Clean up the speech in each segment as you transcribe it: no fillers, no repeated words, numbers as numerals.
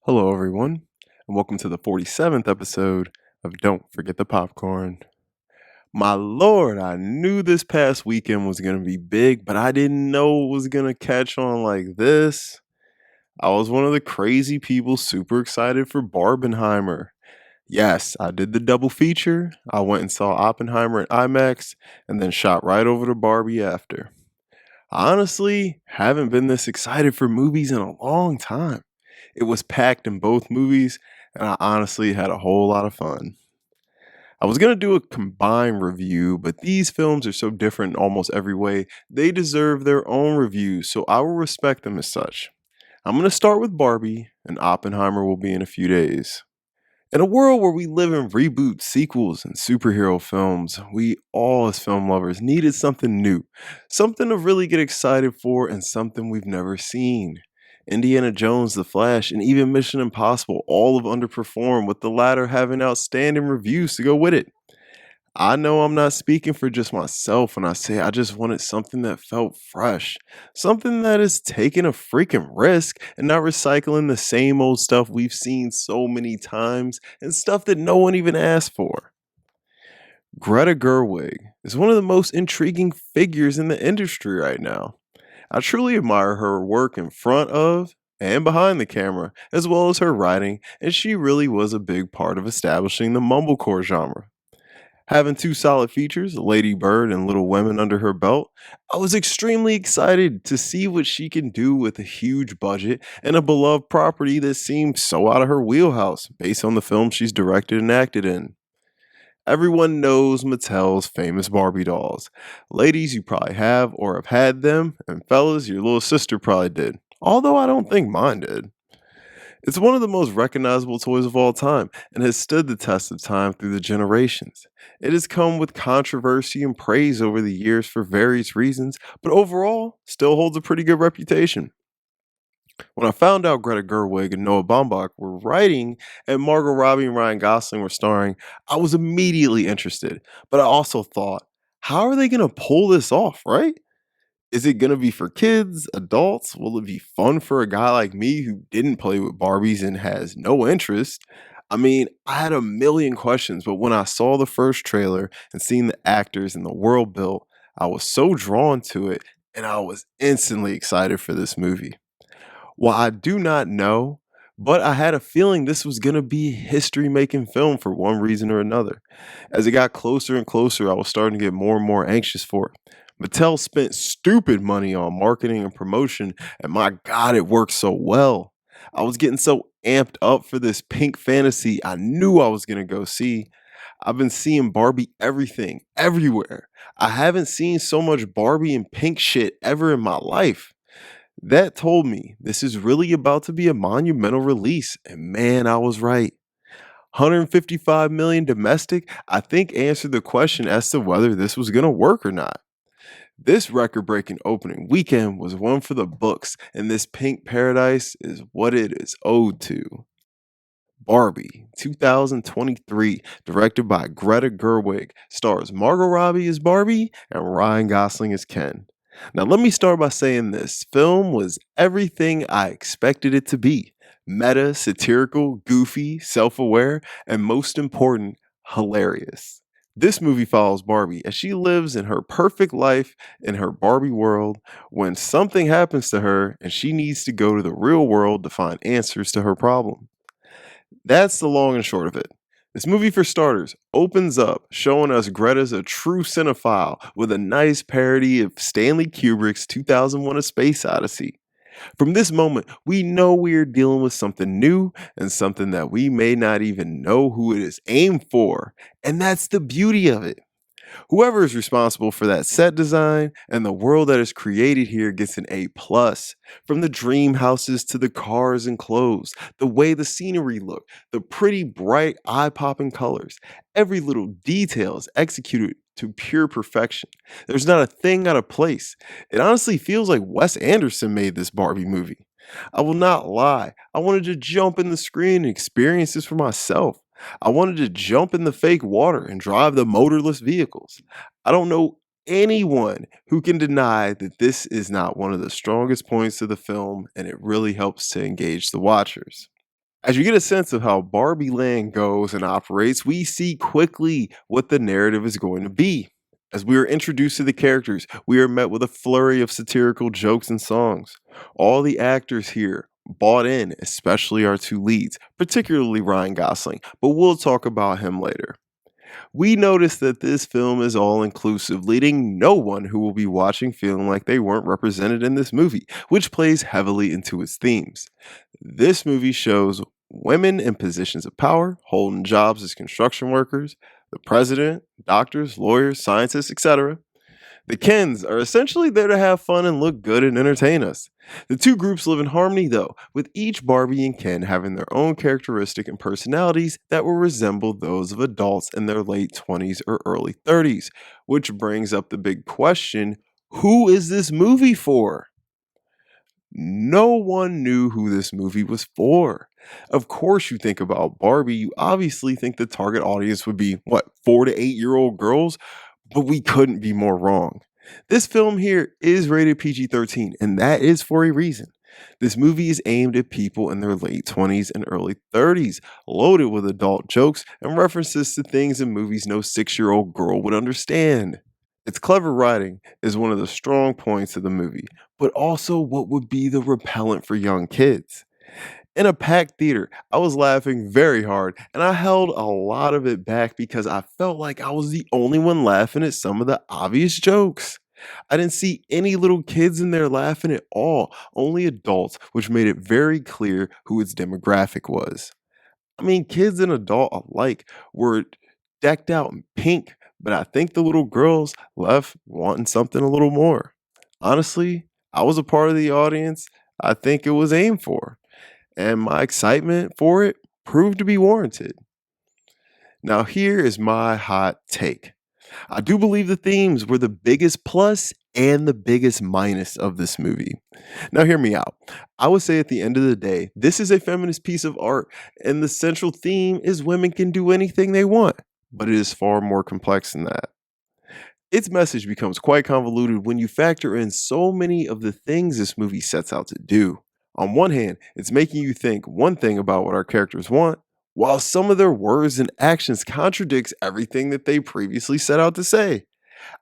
Hello, everyone, and welcome to the 47th episode of Don't Forget the Popcorn. My lord, I knew this past weekend was going to be big, but I didn't know it was going to catch on like this. I was one of the crazy people super excited for Barbenheimer. Yes, I did the double feature. I went and saw Oppenheimer at IMAX and then shot right over to Barbie after. I honestly haven't been this excited for movies in a long time. It was packed in both movies, and I honestly had a whole lot of fun. I was going to do a combined review, but these films are so different in almost every way, they deserve their own reviews, so I will respect them as such. I'm going to start with Barbie, and Oppenheimer will be in a few days. In a world where we live in reboots, sequels, and superhero films, we all as film lovers needed something new, something to really get excited for, and something we've never seen. Indiana Jones, The Flash, and even Mission Impossible all have underperformed, with the latter having outstanding reviews to go with it. I know I'm not speaking for just myself when I say I just wanted something that felt fresh. Something that is taking a freaking risk and not recycling the same old stuff we've seen so many times and stuff that no one even asked for. Greta Gerwig is one of the most intriguing figures in the industry right now. I truly admire her work in front of and behind the camera, as well as her writing, and she really was a big part of establishing the mumblecore genre. Having two solid features, Lady Bird and Little Women, under her belt, I was extremely excited to see what she can do with a huge budget and a beloved property that seems so out of her wheelhouse based on the films she's directed and acted in. Everyone knows Mattel's famous Barbie dolls. Ladies, you probably have or have had them, and fellas, your little sister probably did. Although I don't think mine did. It's one of the most recognizable toys of all time and has stood the test of time through the generations. It has come with controversy and praise over the years for various reasons, but overall, still holds a pretty good reputation. When I found out Greta Gerwig and Noah Baumbach were writing and Margot Robbie and Ryan Gosling were starring, I was immediately interested. But I also thought, how are they going to pull this off, right? Is it gonna be for kids, adults? Will it be fun for a guy like me who didn't play with Barbies and has no interest? I mean, I had a million questions, but when I saw the first trailer and seeing the actors and the world built, I was so drawn to it and I was instantly excited for this movie. While I do not know, but I had a feeling this was gonna be a history making film for one reason or another. As it got closer and closer, I was starting to get more and more anxious for it. Mattel spent stupid money on marketing and promotion, and my God, it worked so well. I was getting so amped up for this pink fantasy I knew I was gonna go see. I've been seeing Barbie everything, everywhere. I haven't seen so much Barbie and pink shit ever in my life. That told me this is really about to be a monumental release, and man, I was right. 155 million domestic, I think answered the question as to whether this was going to work or not. This record breaking opening weekend was one for the books, and this pink paradise is what it is owed to. Barbie 2023, directed by Greta Gerwig, stars Margot Robbie as Barbie and Ryan Gosling as Ken. Now, let me start by saying this film was everything I expected it to be: meta, satirical, goofy, self aware, and most important, hilarious. This movie follows Barbie as she lives in her perfect life in her Barbie world when something happens to her and she needs to go to the real world to find answers to her problem. That's the long and short of it. This movie, for starters, opens up showing us Greta's a true cinephile with a nice parody of Stanley Kubrick's 2001: A Space Odyssey. From this moment, we know we are dealing with something new and something that we may not even know who it is aimed for. And that's the beauty of it. Whoever is responsible for that set design and the world that is created here gets an A plus. From the dream houses to the cars and clothes, the way the scenery look, the pretty bright eye-popping colors, every little detail is executed to pure perfection. There's not a thing out of place. It honestly feels like Wes Anderson made this Barbie movie. I will not lie. I wanted to jump in the screen and experience this for myself. I wanted to jump in the fake water and drive the motorless vehicles. I don't know anyone who can deny that this is not one of the strongest points of the film, and it really helps to engage the watchers. As you get a sense of how Barbie Land goes and operates, we see quickly what the narrative is going to be. As we are introduced to the characters, we are met with a flurry of satirical jokes and songs. All the actors here bought in, especially our two leads, particularly Ryan Gosling, but we'll talk about him later. We notice that this film is all inclusive, leading no one who will be watching feeling like they weren't represented in this movie, which plays heavily into its themes. This movie shows women in positions of power holding jobs as construction workers, the president, doctors, lawyers, scientists, etc. The Kens are essentially there to have fun and look good and entertain us. The two groups live in harmony, though, with each Barbie and Ken having their own characteristic and personalities that will resemble those of adults in their late 20s or early 30s, which brings up the big question: who is this movie for? No one knew who this movie was for. Of course, you think about Barbie, you obviously think the target audience would be, what, 4 to 8 year old girls? But we couldn't be more wrong. This film here is rated PG 13, and that is for a reason. This movie is aimed at people in their late 20s and early 30s, loaded with adult jokes and references to things in movies no 6-year-old girl would understand. Its clever writing is one of the strong points of the movie, but also what would be the repellent for young kids. In a packed theater, I was laughing very hard, and I held a lot of it back because I felt like I was the only one laughing at some of the obvious jokes. I didn't see any little kids in there laughing at all, only adults, which made it very clear who its demographic was. I mean, kids and adult alike were decked out in pink, but I think the little girls left wanting something a little more. Honestly, I was a part of the audience I think it was aimed for, and my excitement for it proved to be warranted. Now, here is my hot take. I do believe the themes were the biggest plus and the biggest minus of this movie. Now, hear me out. I would say at the end of the day, this is a feminist piece of art, and the central theme is women can do anything they want, but it is far more complex than that. Its message becomes quite convoluted when you factor in so many of the things this movie sets out to do. On one hand, it's making you think one thing about what our characters want, while some of their words and actions contradicts everything that they previously set out to say.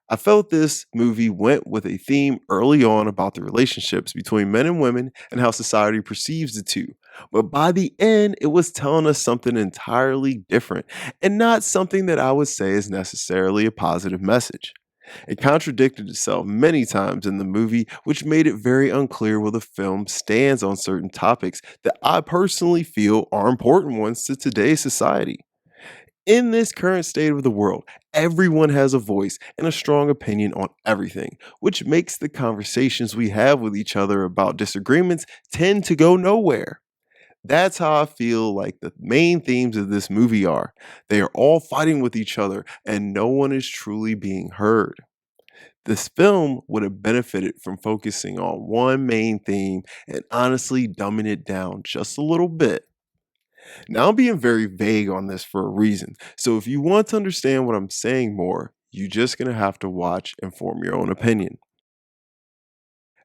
I felt this movie went with a theme early on about the relationships between men and women and how society perceives the two. But by the end, it was telling us something entirely different and not something that I would say is necessarily a positive message. It contradicted itself many times in the movie, which made it very unclear where the film stands on certain topics that I personally feel are important ones to today's society. In this current state of the world, everyone has a voice and a strong opinion on everything, which makes the conversations we have with each other about disagreements tend to go nowhere. That's how I feel like the main themes of this movie are. They are all fighting with each other, and no one is truly being heard. This film would have benefited from focusing on one main theme and honestly dumbing it down just a little bit. Now, I'm being very vague on this for a reason, so if you want to understand what I'm saying more, you're just gonna have to watch and form your own opinion.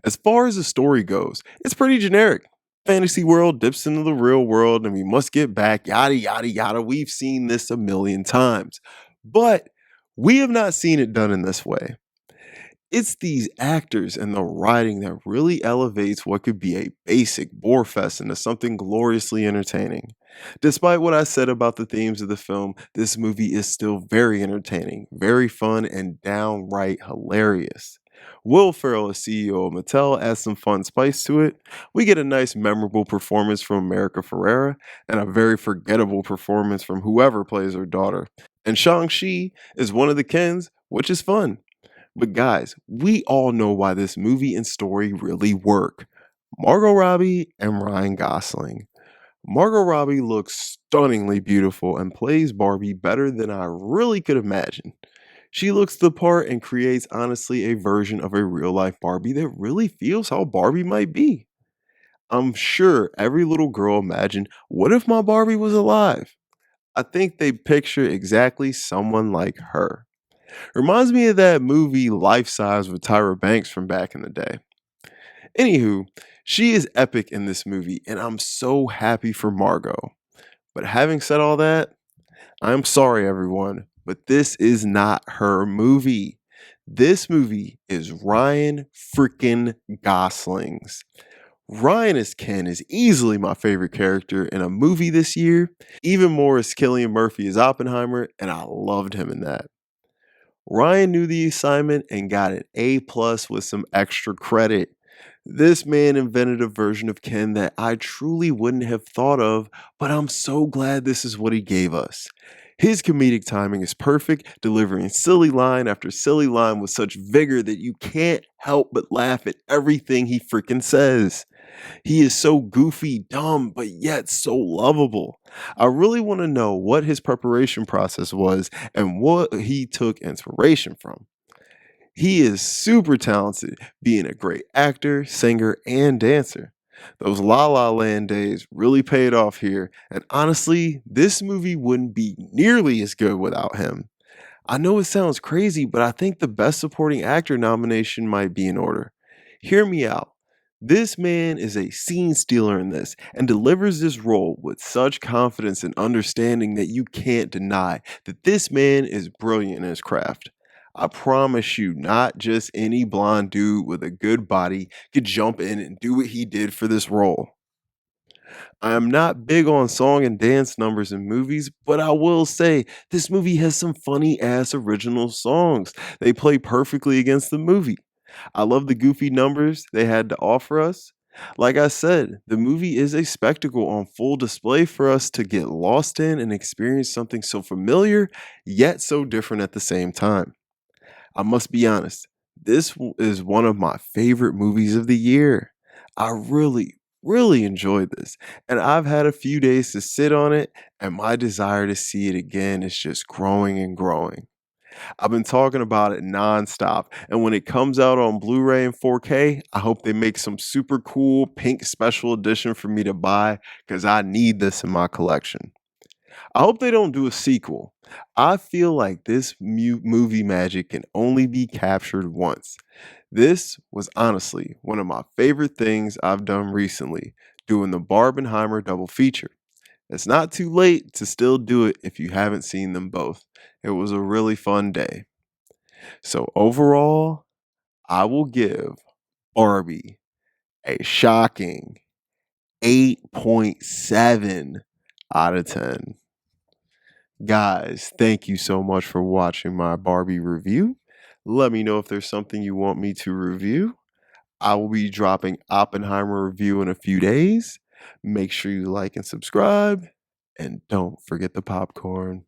As far as the story goes, it's pretty generic. Fantasy world dips into the real world and we must get back, yada, yada, yada. We've seen this a million times, but we have not seen it done in this way. It's these actors and the writing that really elevates what could be a basic bore fest into something gloriously entertaining. Despite what I said about the themes of the film, this movie is still very entertaining, very fun, and downright hilarious. Will Ferrell, as CEO of Mattel, adds some fun spice to it. We get a nice, memorable performance from America Ferrera, and a very forgettable performance from whoever plays her daughter. And Shang-Chi is one of the Kens, which is fun. But guys, we all know why this movie and story really work. Margot Robbie and Ryan Gosling. Margot Robbie looks stunningly beautiful and plays Barbie better than I really could imagine. She looks the part and creates honestly a version of a real life Barbie that really feels how Barbie might be. I'm sure every little girl imagined, what if my Barbie was alive? I think they picture exactly someone like her. Reminds me of that movie Life Size with Tyra Banks from back in the day. Anywho, She is epic in this movie, and I'm so happy for Margot. But having said all that, I'm sorry, everyone, but this is not her movie. This movie is Ryan freaking Gosling's. Ryan as Ken is easily my favorite character in a movie this year, even more as Cillian Murphy as Oppenheimer, and I loved him in that. Ryan knew the assignment and got an A plus with some extra credit. This man invented a version of Ken that I truly wouldn't have thought of, but I'm so glad this is what he gave us. His comedic timing is perfect, delivering silly line after silly line with such vigor that you can't help but laugh at everything he freaking says. He is so goofy, dumb, but yet so lovable. I really want to know what his preparation process was and what he took inspiration from. He is super talented, being a great actor, singer, and dancer. Those La La Land days really paid off here, and honestly, this movie wouldn't be nearly as good without him. I know it sounds crazy, but I think the Best Supporting Actor nomination might be in order. Hear me out. This man is a scene stealer in this and delivers this role with such confidence and understanding that you can't deny that this man is brilliant in his craft. I promise you, not just any blonde dude with a good body could jump in and do what he did for this role. I am not big on song and dance numbers in movies, but I will say this movie has some funny ass original songs. They play perfectly against the movie. I love the goofy numbers they had to offer us. Like I said, the movie is a spectacle on full display for us to get lost in and experience something so familiar, yet so different at the same time. I must be honest, is one of my favorite movies of the year. I really enjoyed this, and I've had a few days to sit on it, and my desire to see it again is just growing and growing. I've been talking about it nonstop, and when it comes out on Blu-ray and 4K, I hope they make some super cool pink special edition for me to buy because I need this in my collection. I hope they don't do a sequel. I feel like this movie magic can only be captured once. This was honestly one of my favorite things I've done recently, doing the Barbenheimer double feature. It's not too late to still do it if you haven't seen them both. It was a really fun day. So overall, I will give Barbie a shocking 8.7 out of 10. Guys, thank you so much for watching my Barbie review. Let me know if there's something you want me to review. I will be dropping Oppenheimer review in a few days. Make sure you like and subscribe, and don't forget the popcorn.